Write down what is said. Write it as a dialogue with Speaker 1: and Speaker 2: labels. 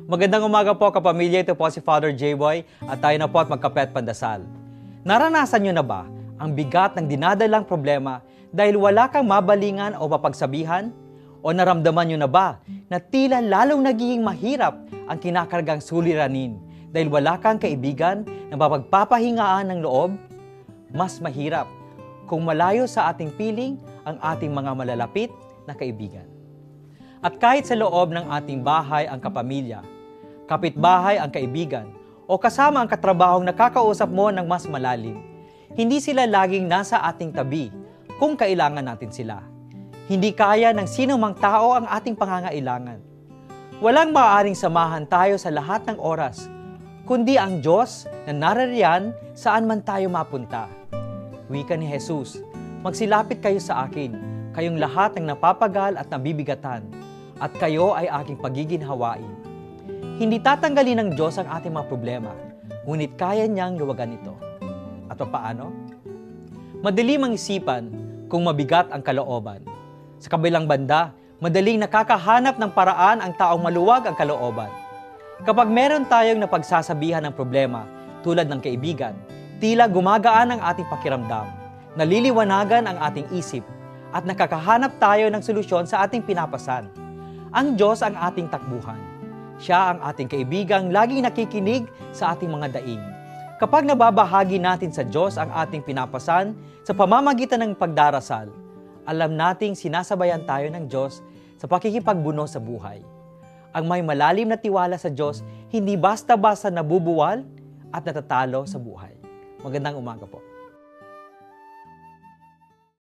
Speaker 1: Magandang umaga po kapamilya, ito po si Father J-Boy at tayo na po at magkape at pandasal. Naranasan nyo na ba ang bigat ng dinadalang problema dahil wala kang mabalingan o mapagsabihan? O naramdaman nyo na ba na tila lalong nagiging mahirap ang kinakargang suliranin dahil wala kang kaibigan na mapagpapahingaan ng loob? Mas mahirap kung malayo sa ating piling ang ating mga malalapit na kaibigan. At kahit sa loob ng ating bahay ang kapamilya, kapitbahay ang kaibigan, o kasama ang katrabahong nakakausap mo ng mas malalim, hindi sila laging nasa ating tabi kung kailangan natin sila. Hindi kaya ng sino mang tao ang ating pangangailangan. Walang maaaring samahan tayo sa lahat ng oras, kundi ang Diyos na narariyan saan man tayo mapunta. Wika ni Jesus, magsilapit kayo sa akin, kayong lahat ng napapagal at nabibigatan, at kayo ay aking pagiginhawain. Hindi tatanggalin ng Diyos ang ating mga problema, ngunit kaya niyang luwagan ito. At paano? Madaling mang-isipan kung mabigat ang kalooban. Sa kabilang banda, madaling nakakahanap ng paraan ang taong maluwag ang kalooban. Kapag meron tayong napagsasabihan ng problema, tulad ng kaibigan, tila gumagaan ang ating pakiramdam, naliliwanagan ang ating isip, at nakakahanap tayo ng solusyon sa ating pinapasan. Ang Diyos ang ating takbuhan. Siya ang ating kaibigang laging nakikinig sa ating mga daing. Kapag nababahagi natin sa Diyos ang ating pinapasan sa pamamagitan ng pagdarasal, alam nating sinasabayan tayo ng Diyos sa pakikipagbuno sa buhay. Ang may malalim na tiwala sa Diyos, hindi basta-basta nabubuwal at natatalo sa buhay. Magandang umaga po.